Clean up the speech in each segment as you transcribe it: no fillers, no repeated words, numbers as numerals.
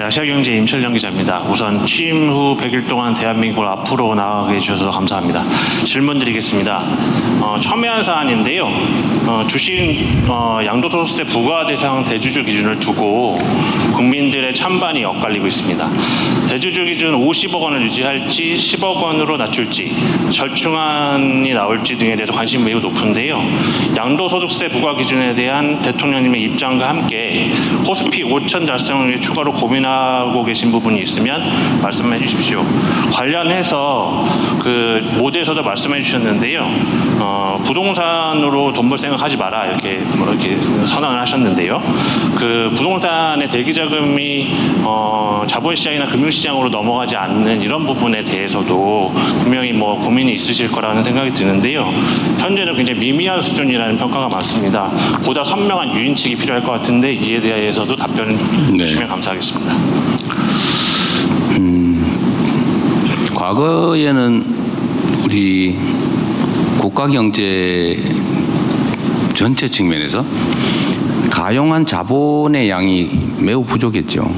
아시아경제 임철영 기자입니다. 우선 취임 후 100일 동안 대한민국을 앞으로 나아가게 해주셔서 감사합니다. 질문 드리겠습니다. 첨예한 사안인데요. 주식 양도소득세 부과 대상 대주주 기준을 두고 국민들의 찬반이 엇갈리고 있습니다. 대주주 기준 50억 원을 유지할지 10억 원으로 낮출지 절충안이 나올지 등에 대해서 관심이 매우 높은데요. 양도소득세 부과 기준에 대한 대통령님의 입장과 함께 코스피 5천 달성을 위해 추가로 고민하고 계신 부분이 있으면 말씀해 주십시오. 관련해서 그 모두에서도 말씀해 주셨는데요. 부동산으로 돈 벌 생각하지 마라 이렇게 선언을 하셨는데요. 그 부동산의 대기 자금이 자본시장이나 금융시장으로 넘어가지 않는 이런 부분에 대해서도 분명히 고민이 있으실 거라는 생각이 드는데요. 현재는 굉장히 미미한 수준이라는 평가가 많습니다. 보다 선명한 유인책이 필요할 것 같은데 이에 대해서도 답변을 주시면 감사하겠습니다. 과거에는 우리 국가경제 전체 측면에서 가용한 자본의 양이 매우 부족했죠.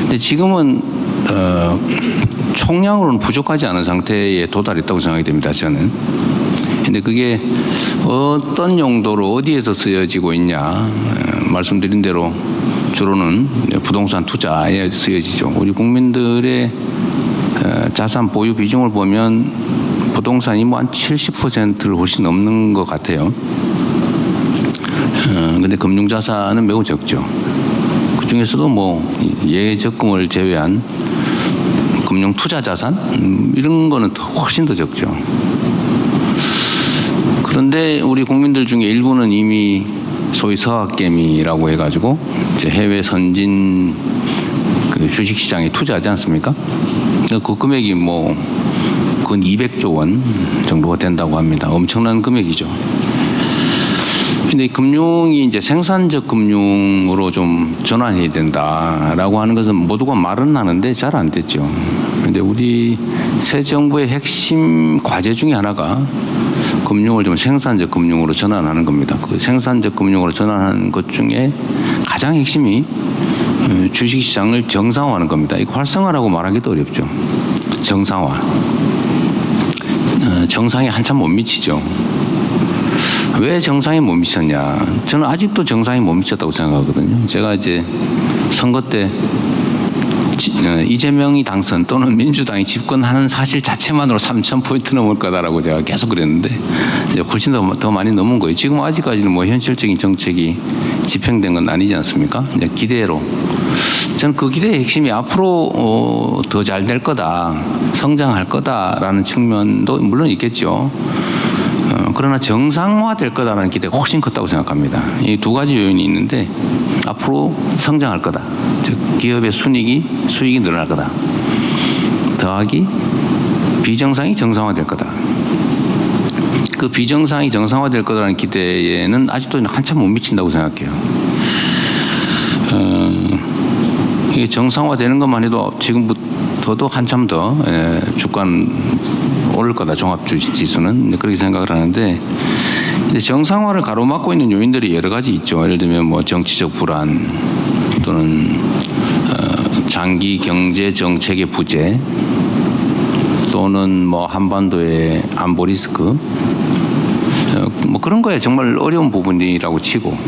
근데 지금은 총량으로는 부족하지 않은 상태에 도달했다고 생각이 됩니다. 저는. 근데 그게 어떤 용도로 어디에서 쓰여지고 있냐 말씀드린 대로 주로는 부동산 투자에 쓰여지죠. 우리 국민들의 자산 보유 비중을 보면 부동산이 한 70%를 훨씬 넘는 것 같아요. 근데 금융자산은 매우 적죠. 그 중에서도 예적금을 제외한 금융투자자산 이런 거는 훨씬 더 적죠. 그런데 우리 국민들 중에 일부는 이미 소위 서학개미라고 해가지고 이제 해외 선진 그 주식시장에 투자하지 않습니까? 그 금액이 근 200조 원 정도가 된다고 합니다. 엄청난 금액이죠. 근데 금융이 이제 생산적 금융으로 좀 전환해야 된다라고 하는 것은 모두가 말은 하는데 잘 안 됐죠. 근데 우리 새 정부의 핵심 과제 중에 하나가 금융을 좀 생산적 금융으로 전환하는 겁니다. 그 생산적 금융으로 전환하는 것 중에 가장 핵심이 주식시장을 정상화하는 겁니다. 이거 활성화라고 말하기도 어렵죠. 정상화. 정상에 한참 못 미치죠. 왜 정상에 못 미쳤냐? 저는 아직도 정상에 못 미쳤다고 생각하거든요. 제가 이제 선거 때 이재명이 당선 또는 민주당이 집권하는 사실 자체만으로 3,000포인트 넘을 거다라고 제가 계속 그랬는데 이제 훨씬 더 많이 넘은 거예요. 지금 아직까지는 현실적인 정책이 집행된 건 아니지 않습니까? 이제 기대로. 저는 그 기대의 핵심이 앞으로 더 잘 될 거다, 성장할 거다라는 측면도 물론 있겠죠. 그러나 정상화될 거다라는 기대가 훨씬 컸다고 생각합니다. 이 두 가지 요인이 있는데 앞으로 성장할 거다. 즉 기업의 수익이 늘어날 거다. 더하기 비정상이 정상화될 거다. 그 비정상이 정상화될 거다라는 기대에는 아직도 한참 못 미친다고 생각해요. 이게 정상화되는 것만 해도 지금부터도 한참 더 주가는 오를 거다. 종합주식지수는 그렇게 생각을 하는데 정상화를 가로막고 있는 요인들이 여러 가지 있죠. 예를 들면 정치적 불안 또는 장기 경제 정책의 부재 또는 한반도의 안보 리스크 그런 거에 정말 어려운 부분이라고 치고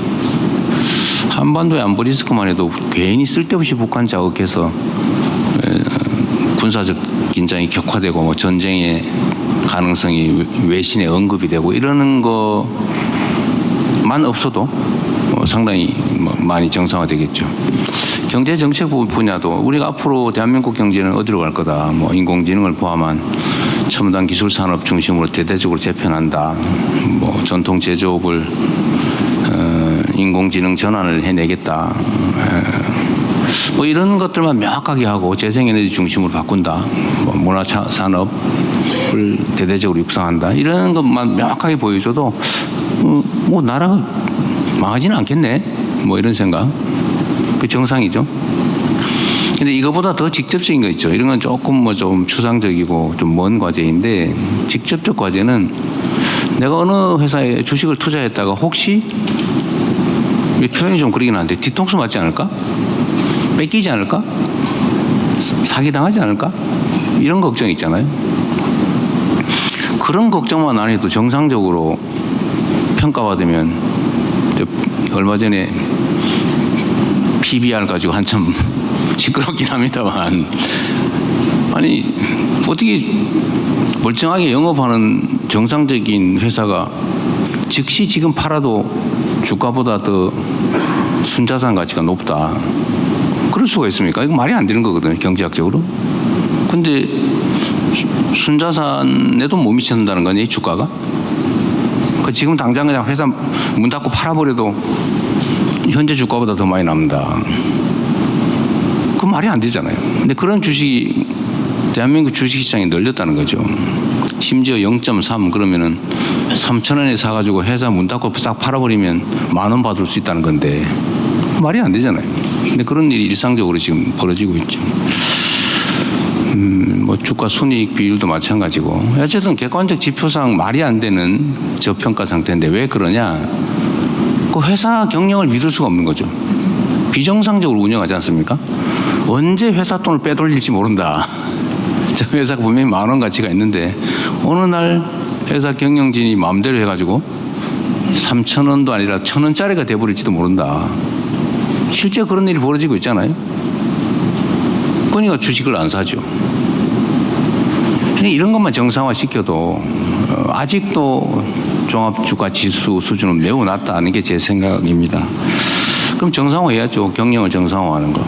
한반도의 안보 리스크만 해도 괜히 쓸데없이 북한 자극해서 군사적 긴장이 격화되고 전쟁의 가능성이 외신에 언급이 되고 이러는 것만 없어도 상당히 많이 정상화되겠죠. 경제 정책 분야도 우리가 앞으로 대한민국 경제는 어디로 갈 거다. 인공지능을 포함한 첨단 기술 산업 중심으로 대대적으로 재편한다. 전통 제조업을 인공지능 전환을 해내겠다. 이런 것들만 명확하게 하고 재생에너지 중심으로 바꾼다. 문화산업을 대대적으로 육성한다. 이런 것만 명확하게 보여줘도 나라가 망하지는 않겠네. 이런 생각. 그 정상이죠. 근데 이거보다 더 직접적인 거 있죠. 이런 건 조금 좀 추상적이고 좀 먼 과제인데 직접적 과제는 내가 어느 회사에 주식을 투자했다가 혹시 표현이 좀 그러긴 한데 뒤통수 맞지 않을까? 뺏기지 않을까? 사기당하지 않을까? 이런 걱정이 있잖아요. 그런 걱정만 안 해도 정상적으로 평가받으면, 얼마 전에 PBR 가지고 한참 시끄럽긴 합니다만, 아니 어떻게 멀쩡하게 영업하는 정상적인 회사가 즉시 지금 팔아도 주가보다 더 순자산 가치가 높다, 그럴 수가 있습니까? 이거 말이 안 되는 거거든요, 경제학적으로. 근데 순자산에도 못 미친다는 거냐, 이 주가가? 지금 당장 그냥 회사 문 닫고 팔아버려도 현재 주가보다 더 많이 남는다. 그 말이 안 되잖아요. 근데 그런 주식이 대한민국 주식시장이 널렸다는 거죠. 심지어 0.3 그러면은 3,000원에 사가지고 회사 문 닫고 싹 팔아버리면 10,000원 받을 수 있다는 건데 말이 안 되잖아요. 근데 그런 일이 일상적으로 지금 벌어지고 있죠. 뭐 주가 순이익 비율도 마찬가지고, 어쨌든 객관적 지표상 말이 안 되는 저평가 상태인데 왜 그러냐? 그 회사 경영을 믿을 수가 없는 거죠. 비정상적으로 운영하지 않습니까? 언제 회사 돈을 빼돌릴지 모른다. 저 회사가 분명히 10,000원 가치가 있는데 어느 날 회사 경영진이 마음대로 해가지고 3,000원도 아니라 1,000원짜리가 돼버릴지도 모른다. 실제 그런 일이 벌어지고 있잖아요. 그러니까 주식을 안 사죠. 이런 것만 정상화시켜도 아직도 종합주가지수 수준은 매우 낮다는 게 제 생각입니다. 그럼 정상화해야죠. 경영을 정상화하는 거.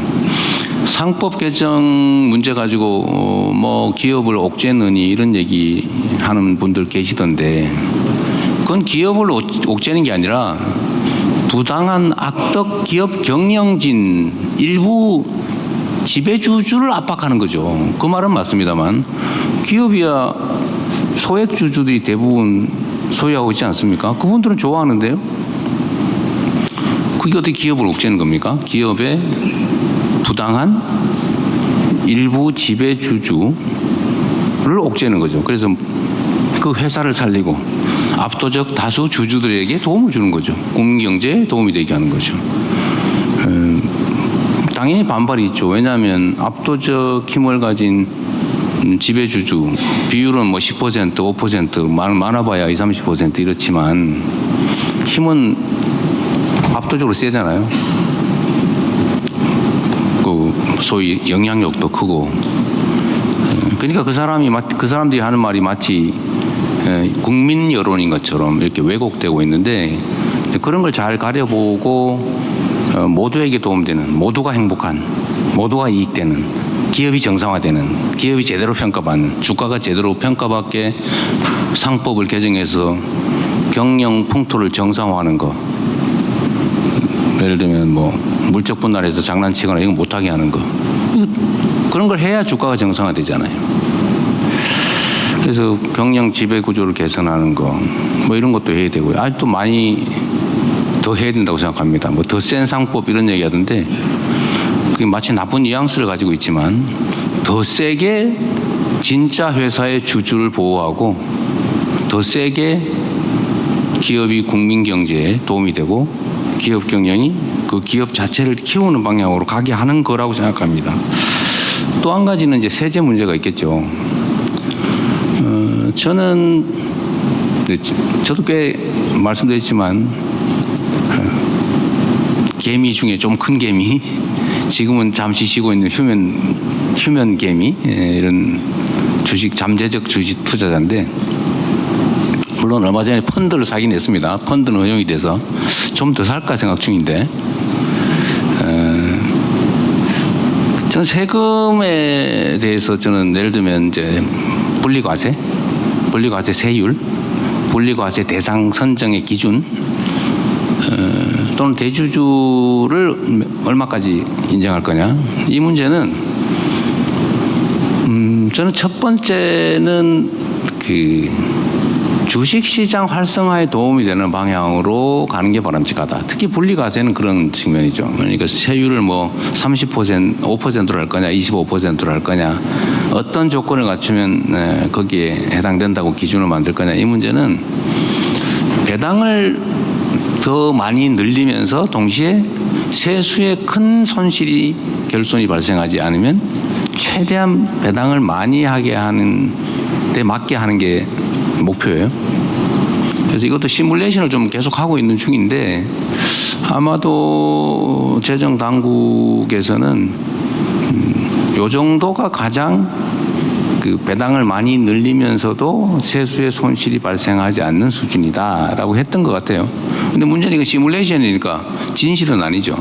상법 개정 문제 가지고 뭐 기업을 옥죄느니 이런 얘기 하는 분들 계시던데, 그건 기업을 옥죄는 게 아니라 부당한 악덕 기업 경영진 일부 지배주주를 압박하는 거죠. 그 말은 맞습니다만 기업이야 소액주주들이 대부분 소유하고 있지 않습니까? 그분들은 좋아하는데요. 그게 어떻게 기업을 옥죄는 겁니까? 기업의 부당한 일부 지배주주를 옥죄는 거죠. 그래서 그 회사를 살리고 압도적 다수 주주들에게 도움을 주는 거죠. 국민경제에 도움이 되게 하는 거죠. 당연히 반발이 있죠. 왜냐하면 압도적 힘을 가진 지배주주 비율은 뭐 10%, 5% 많아봐야 20, 30% 이렇지만 힘은 압도적으로 세잖아요. 그 소위 영향력도 크고. 그러니까 그 사람들이 하는 말이 마치 국민 여론인 것처럼 이렇게 왜곡되고 있는데, 그런 걸 잘 가려보고 모두에게 도움되는, 모두가 행복한, 모두가 이익되는, 기업이 정상화되는, 기업이 제대로 평가받는, 주가가 제대로 평가받게 상법을 개정해서 경영 풍토를 정상화하는 거. 예를 들면 뭐 물적 분할해서 장난치거나 이거 못하게 하는 거. 그런 걸 해야 주가가 정상화되잖아요. 그래서 경영 지배 구조를 개선하는 거, 뭐 이런 것도 해야 되고요. 아직도 많이 더 해야 된다고 생각합니다. 뭐 더 센 상법 이런 얘기 하던데, 그게 마치 나쁜 뉘앙스를 가지고 있지만 더 세게 진짜 회사의 주주를 보호하고 더 세게 기업이 국민 경제에 도움이 되고 기업 경영이 그 기업 자체를 키우는 방향으로 가게 하는 거라고 생각합니다. 또 한 가지는 이제 세제 문제가 있겠죠. 저도 꽤 말씀드렸지만 개미 중에 좀 큰 개미, 지금은 잠시 쉬고 있는 휴면 개미, 이런 주식 잠재적 주식 투자자인데, 물론 얼마 전에 펀드를 사긴 했습니다. 펀드는 허용이 돼서 좀 더 살까 생각 중인데, 저는 세금에 대해서 저는 예를 들면 이제 분리과세 세율, 분리과세 대상 선정의 기준, 또는 대주주를 얼마까지 인정할 거냐, 이 문제는 저는 첫 번째는 그 주식시장 활성화에 도움이 되는 방향으로 가는 게 바람직하다. 특히 분리과세는 그런 측면이죠. 그러니까 세율을 뭐 30%, 5%로 할 거냐, 25%로 할 거냐, 어떤 조건을 갖추면 거기에 해당된다고 기준을 만들 거냐, 이 문제는 배당을 더 많이 늘리면서 동시에 세수에 큰 손실이 결손이 발생하지 않으면 최대한 배당을 많이 하게 하는 데 맞게 하는 게 목표예요. 그래서 이것도 시뮬레이션을 좀 계속 하고 있는 중인데 아마도 재정 당국에서는 요 정도가 가장 그 배당을 많이 늘리면서도 세수의 손실이 발생하지 않는 수준이다라고 했던 것 같아요. 근데 문제는 이거 시뮬레이션이니까 진실은 아니죠.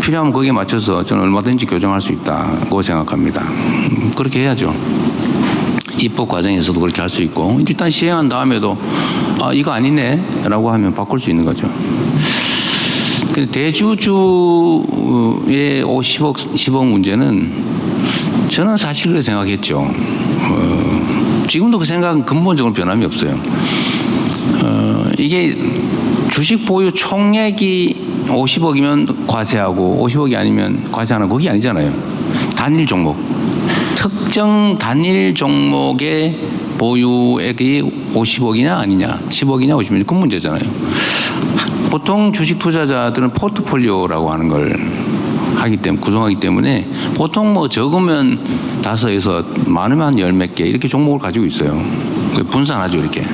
필요하면 거기에 맞춰서 저는 얼마든지 교정할 수 있다고 생각합니다. 그렇게 해야죠. 입법 과정에서도 그렇게 할 수 있고 일단 시행한 다음에도 아 이거 아니네라고 하면 바꿀 수 있는 거죠. 근데 대주주의 50억, 10억 문제는 저는 사실 그렇게 생각했죠. 지금도 그 생각은 근본적으로 변함이 없어요. 이게 주식 보유 총액이 50억이면 과세하고 50억이 아니면 과세 안 하고 그게 아니잖아요. 단일 종목. 특정 단일 종목의 보유액이 50억이냐 아니냐 10억이냐 50억이냐 그 문제잖아요. 보통 주식 투자자들은 포트폴리오라고 하는 걸 하기 때문에 구성하기 때문에 보통 뭐 적으면 5에서 많으면 한 10몇 개 이렇게 종목을 가지고 있어요. 분산하죠 이렇게.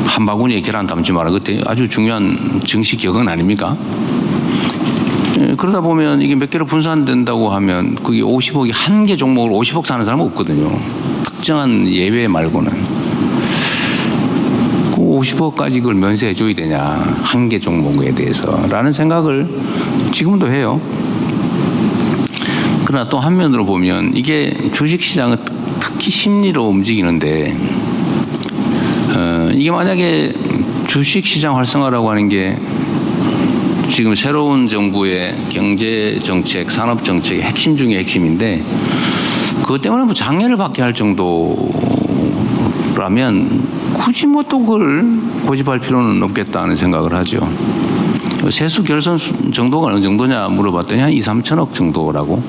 한 바구니에 계란 담지 마라. 그때 아주 중요한 정식 격언 아닙니까? 그러다 보면 이게 몇 개로 분산된다고 하면 그게 50억이 한 개 종목을 50억 사는 사람은 없거든요. 특정한 예외 말고는. 그 50억까지 그걸 면세해 줘야 되냐. 한 개 종목에 대해서. 라는 생각을 지금도 해요. 그러나 또 한면으로 보면 이게 주식시장은 특히 심리로 움직이는데 이게 만약에 주식시장 활성화라고 하는 게 지금 새로운 정부의 경제정책, 산업정책의 핵심 중의 핵심인데 그것 때문에 뭐 장애를 받게 할 정도라면 굳이 뭐 또 그걸 고집할 필요는 없겠다는 생각을 하죠. 세수 결손 정도가 어느 정도냐 물어봤더니 한 2, 3천억 정도라고.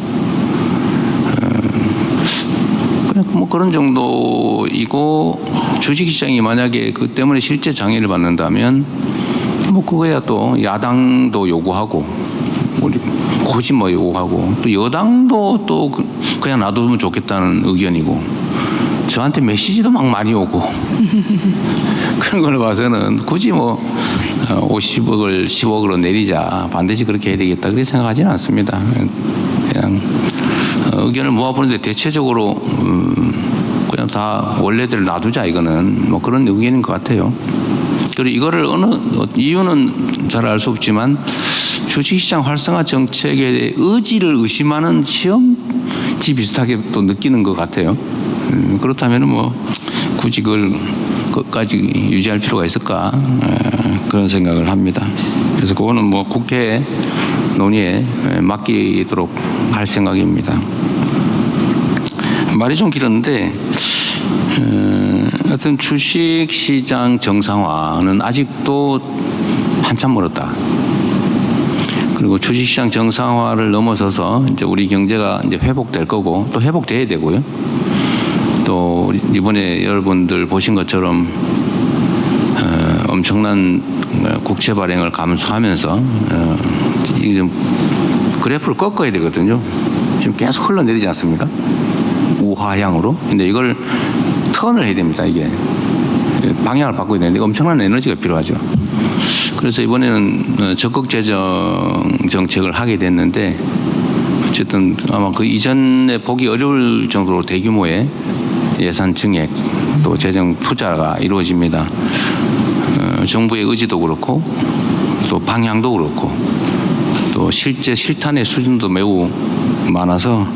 그냥 뭐 그런 정도이고 주식시장이 만약에 그 때문에 실제 장애를 받는다면 뭐 그거야 또 야당도 요구하고 우리 굳이 뭐 요구하고 또 여당도 또 그냥 놔두면 좋겠다는 의견이고 저한테 메시지도 막 많이 오고 그런 걸 봐서는 굳이 뭐 50억을 10억으로 내리자 반드시 그렇게 해야 되겠다 그렇게 생각하지는 않습니다. 그냥 의견을 모아보는데 대체적으로 그냥 다 원래대로 놔두자 이거는 뭐 그런 의견인 것 같아요. 그리고 이거를 이유는 잘 알 수 없지만 주식시장 활성화 정책의 의지를 의심하는 시험지 비슷하게 또 느끼는 것 같아요. 그렇다면 뭐 굳이 그걸 끝까지 유지할 필요가 있을까 그런 생각을 합니다. 그래서 그거는 뭐 국회 논의에 맡기도록 할 생각입니다. 말이 좀 길었는데 하여튼 주식시장 정상화는 아직도 한참 멀었다. 그리고 주식시장 정상화를 넘어서서 이제 우리 경제가 이제 회복될 거고 또 회복돼야 되고요. 또 이번에 여러분들 보신 것처럼 엄청난 국채 발행을 감수하면서 이게 좀 그래프를 꺾어야 되거든요. 지금 계속 흘러내리지 않습니까? 우하향으로. 근데 이걸 턴을 해야 됩니다. 이게 방향을 바꿔야 되는데 엄청난 에너지가 필요하죠. 그래서 이번에는 적극 재정 정책을 하게 됐는데 어쨌든 아마 그 이전에 보기 어려울 정도로 대규모의 예산 증액 또 재정 투자가 이루어집니다. 정부의 의지도 그렇고 또 방향도 그렇고 또 실제 실탄의 수준도 매우 많아서